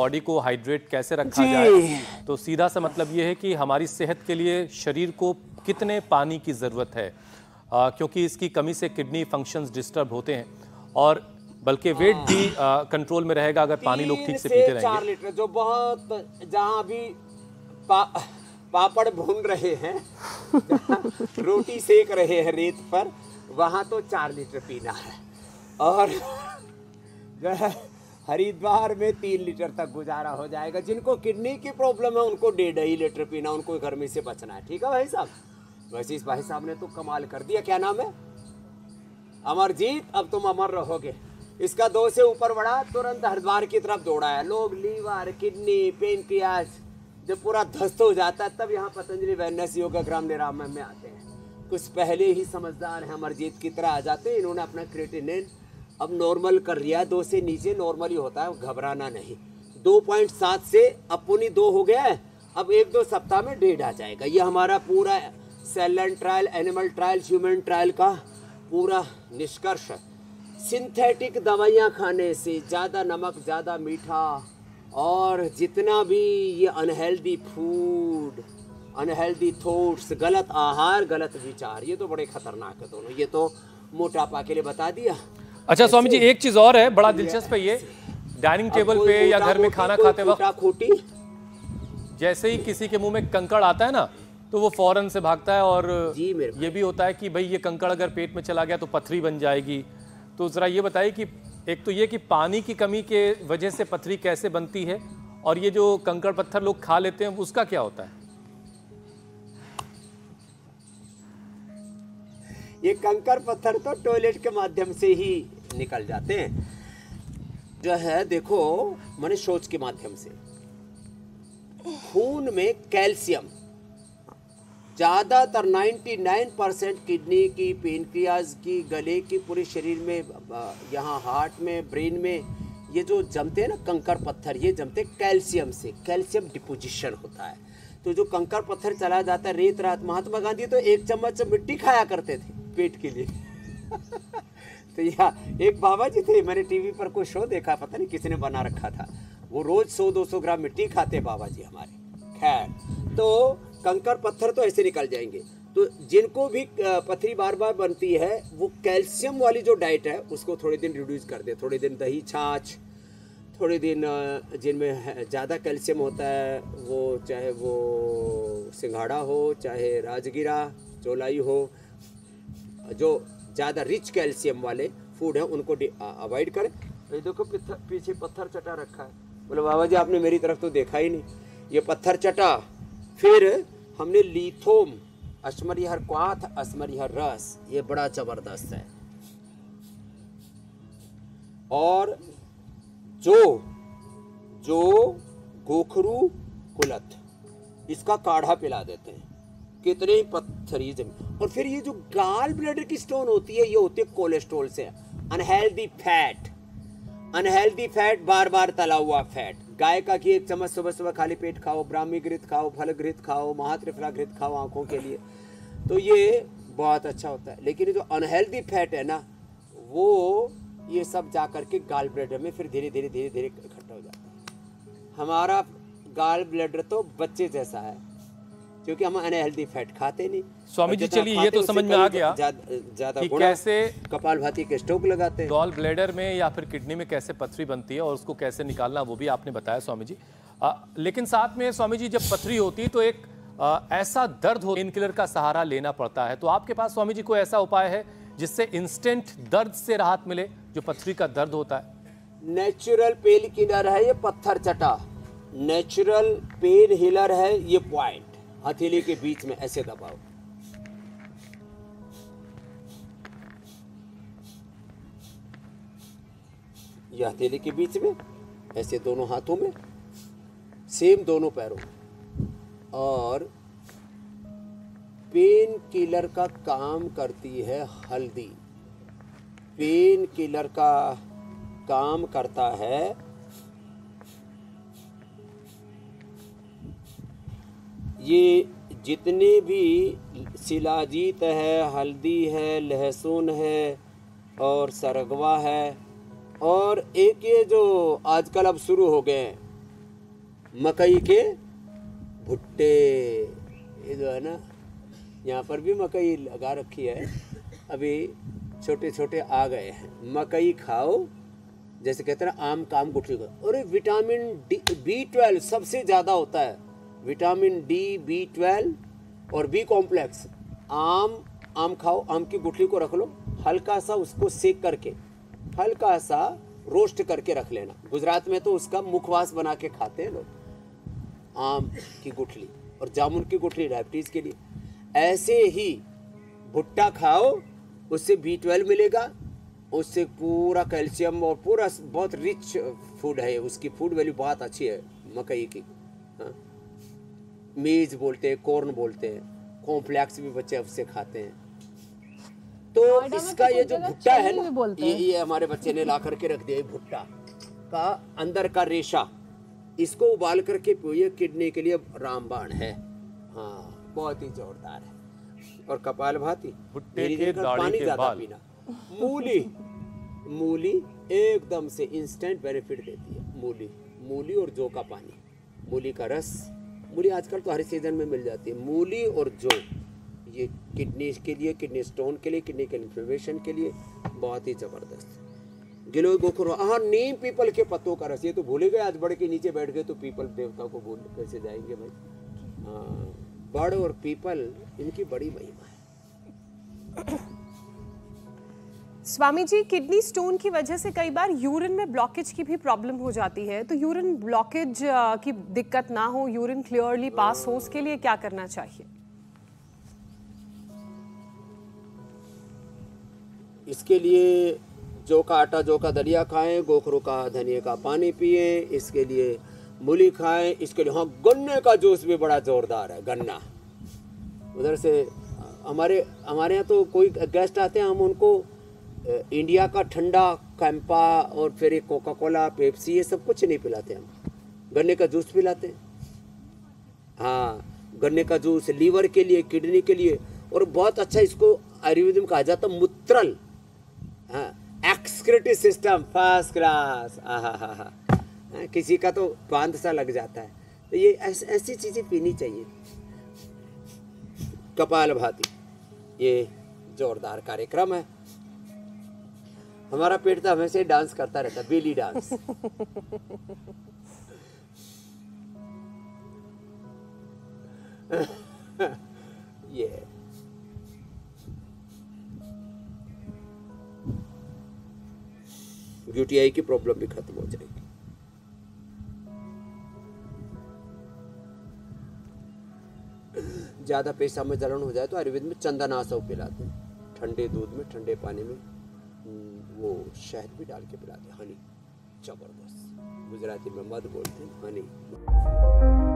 Body को hydrate कैसे रखा जाए, तो सीधा सा मतलब ये है कि हमारी सेहत के लिए शरीर को कितने पानी की ज़रूरत है, क्योंकि इसकी कमी से किडनी फंक्शंस डिस्टर्ब होते हैं और बल्कि वेट भी कंट्रोल में रहेगा अगर पानी लोग ठीक से पीते रहेंगे। 4 लीटर, जो बहुत, जहाँ अभी पापड़ भून रहे हैं, रोटी सेक रहे हैं रेत पर, वहां तो 4 लीटर पीना है। और जो है हरिद्वार में 3 लीटर तक गुजारा हो जाएगा। जिनको किडनी की प्रॉब्लम है उनको 1.5 लीटर पीना, उनको गर्मी से बचना है। ठीक है भाई साहब। वैसे इस भाई साहब ने तो कमाल कर दिया। क्या नाम है? अमरजीत। अब तुम अमर रहोगे। इसका 2 से ऊपर बढ़ा, तुरंत हरिद्वार की तरफ दौड़ा है। लोग लीवर, किडनी, पेनक्रियास जब पूरा ध्वस्त हो जाता है तब यहाँ पतंजलि वेलनेस योगाग्राम निरामय में आते हैं। कुछ पहले ही समझदार हैं, अमरजीत की तरह आ जाते हैं। इन्होंने अपना क्रिएटिनिन अब नॉर्मल कर लिया। 2 से नीचे नॉर्मल ही होता है, घबराना नहीं। 2.7 से अब पुनी 2 हो गया है। अब 1-2 सप्ताह में 1.5 आ जाएगा। ये हमारा पूरा cell line trial, animal trial, human trial का पूरा निष्कर्ष है। सिंथेटिक दवाइयाँ खाने से, ज़्यादा नमक, ज़्यादा मीठा और जितना भी ये अनहेल्दी फूड, अनहेल्दी थॉट्स, गलत आहार, गलत विचार, ये तो बड़े खतरनाक है दोनों। ये तो मोटापा के लिए बता दिया। अच्छा स्वामी जी, एक चीज और है, बड़ा दिलचस्प है ये। डाइनिंग टेबल पे या घर में खाना खाते वक्त खोटी जैसे ही किसी के मुंह में कंकड़ आता है ना, तो वो फौरन से भागता है। और ये भी होता है कि भाई ये कंकड़ अगर पेट में चला गया तो पथरी बन जाएगी। तो जरा ये बताइए कि एक तो ये कि पानी की कमी के वजह से पथरी कैसे बनती है, और ये जो कंकड़ पत्थर लोग खा लेते हैं उसका क्या होता है? ये कंकड़ पत्थर तो टॉयलेट के माध्यम से ही निकल जाते हैं। जो है देखो, मैंने शौच के माध्यम से। खून में कैल्शियम ज़्यादातर 99% किडनी की, पेनक्रियाज की, गले की, पूरे शरीर में, यहाँ हार्ट में, ब्रेन में, ये जो जमते हैं ना कंकड़ पत्थर, ये जमते कैल्शियम से। कैल्शियम डिपोजिशन होता है। तो जो कंकड़ पत्थर चला जाता है रेत रात, महात्मा गांधी तो 1 चम्मच मिट्टी खाया करते थे पेट के लिए। तो यहाँ एक बाबा जी थे, मैंने टीवी पर कोई शो देखा, पता नहीं किसी ने बना रखा था, वो रोज 100-200 ग्राम मिट्टी खाते बाबा जी हमारे। खैर, तो कंकड़ पत्थर तो ऐसे निकल जाएंगे। तो जिनको भी पथरी बार बार बनती है, वो कैल्शियम वाली जो डाइट है उसको थोड़े दिन रिड्यूस कर दे। थोड़े दिन दही छाछ, थोड़े दिन जिनमें ज़्यादा कैल्शियम होता है, वो चाहे वो सिंघाड़ा हो, चाहे राजगिरा चौलाई हो, जो ज़्यादा रिच कैल्शियम वाले फूड हैं उनको अवॉइड करें। ये देखो पीछे पत्थर चटा रखा है। बोले बाबा जी आपने मेरी तरफ तो देखा ही नहीं। ये पत्थर चटा, फिर हमने लिथोम, अश्मरिहर क्वाथ, अश्मरिहर रस, ये बड़ा ज़बरदस्त है। और जो गोखरू कुलथ, इसका काढ़ा पिला देते हैं। कितने ही पत्थरी जमीन। और फिर ये जो गाल ब्लैडर की स्टोन होती है, ये होती है कोलेस्ट्रॉल से। अनहेल्दी फैट, अनहेल्दी फैट, बार बार तला हुआ फैट। गाय का घी 1 चम्मच सुबह सुबह खाली पेट खाओ, ब्राह्मी घृत खाओ, फल घृत खाओ, महात्रिफला घृत खाओ आंखों के लिए, तो ये बहुत अच्छा होता है। लेकिन ये जो अनहेल्दी फैट है ना, वो ये सब जा करके गाल ब्लैडर में फिर धीरे धीरे इकट्ठा हो जाता है। हमारा गाल ब्लैडर तो बच्चे जैसा है, क्योंकि हम अनहेल्दी फैट खाते नहीं। स्वामी जी चलिए, ये तो समझ में आ गया ज्यादा कि कैसे कपालभाति के स्ट्रोक लगाते हैं। गॉल ब्लैडर में या फिर किडनी में कैसे पथरी बनती है और उसको कैसे निकालना, वो भी आपने बताया स्वामी जी। लेकिन साथ में स्वामी जी, जब पथरी होती है तो एक ऐसा दर्द हो, पेन किलर का सहारा लेना पड़ता है। तो आपके पास स्वामी जी कोई ऐसा उपाय है जिससे इंस्टेंट दर्द से राहत मिले, जो पथरी का दर्द होता है? नेचुरल पेन किलर है ये पत्थर चटा, नेचुरल पेन हिलर है ये पॉइंट। हथेली के बीच में ऐसे दबाओ, ये हथेली के बीच में ऐसे, दोनों हाथों में, सेम दोनों पैरों में। और पेन किलर का काम करती है हल्दी। पेन किलर का काम करता है ये जितने भी शिलाजीत है, हल्दी है, लहसुन है और सरगवा है, और एक ये जो आजकल अब शुरू हो गए हैं मकई के भुट्टे, ये जो है ना, यहाँ पर भी मकई लगा रखी है, अभी छोटे छोटे आ गए हैं। मकई खाओ, जैसे कहते हैं आम काम गुठली को। और विटामिन डी, B12 सबसे ज़्यादा होता है, विटामिन डी, B12 और बी कॉम्प्लेक्स। आम खाओ, आम की गुठली को रख लो, हल्का सा उसको सेक करके, हल्का सा रोस्ट करके रख लेना। गुजरात में तो उसका मुखवास बना के खाते हैं लोग, आम की गुठली। और जामुन की गुठली डायबिटीज़ के लिए। ऐसे ही भुट्टा खाओ, उससे B12 मिलेगा, उससे पूरा कैल्शियम और पूरा बहुत रिच फूड है, उसकी फूड वैल्यू बहुत अच्छी है मकई की। हाँ, मेज बोलते हैं, कॉर्न बोलते हैं, कॉम्प्लेक्स भी बच्चे उससे खाते हैं। तो इसका ये जो भुट्टा है ना, ये हमारे बच्चे ने ला करके रख दिया, भुट्टा का अंदर का रेशा, इसको उबाल करके पिए, किडनी के लिए रामबाण है। हाँ, बहुत ही जोरदार है। और कपालभाति, भुट्टे के दाढ़ी के ज्यादा बाल। पीना। मूली एकदम से इंस्टेंट बेनिफिट देती है। मूली और जौ का पानी, मूली का रस। मूली आजकल तो हर सीजन में मिल जाती है। मूली और जौ, ये किडनी के लिए, किडनी स्टोन के लिए, किडनी के इन्फ्लेमेशन के लिए बहुत ही ज़बरदस्त। गिलोय गोखरो, हाँ, नीम पीपल के पत्तों का रस, ये तो भूले गए, आज बढ़ के नीचे बैठ गए तो पीपल देवता को भूल कैसे जाएंगे भाई। हाँ, बड़ और पीपल, इनकी बड़ी महिमा है। स्वामी जी, किडनी स्टोन की वजह से कई बार यूरिन में ब्लॉकेज की भी प्रॉब्लम हो जाती है, तो यूरिन ब्लॉकेज की दिक्कत ना हो, यूरिन क्लियरली पास हो, उसके लिए क्या करना चाहिए? इसके लिए जौ का आटा, जौ का दलिया खाएं, गोखरू का धनिया का पानी पिए, इसके लिए मूली खाएं, इसके लिए हाँ, गन्ने का जूस भी बड़ा जोरदार है। गन्ना, उधर से हमारे यहाँ तो कोई गेस्ट आते हैं, हम उनको इंडिया का ठंडा कैंपा और फिर एक कोका कोला, पेप्सी, ये सब कुछ नहीं पिलाते, हम गन्ने का जूस पिलाते हैं। हाँ, गन्ने का जूस लीवर के लिए, किडनी के लिए, और बहुत अच्छा इसको आयुर्वेद में कहा जाता है मूत्रल। हाँ, एक्सक्रीटिव सिस्टम फर्स्ट क्लास। हाँ, किसी का तो बांध सा लग जाता है, तो ये ऐसी चीज़ें पीनी चाहिए। कपालभाति, ये जोरदार कार्यक्रम है। हमारा पेट तो हमेशा ही डांस करता रहता, बेली डांस। ये यूटीआई की प्रॉब्लम भी खत्म हो जाएगी। ज़्यादा पेशाब में जलन हो जाए तो आयुर्वेद में चंदनासव पिलाते हैं, ठंडे दूध में, ठंडे पानी में वो शहद भी डाल के पिलाते हैं, हनी। जबरदस्त, गुजराती में मध बोलते हैं, हनी।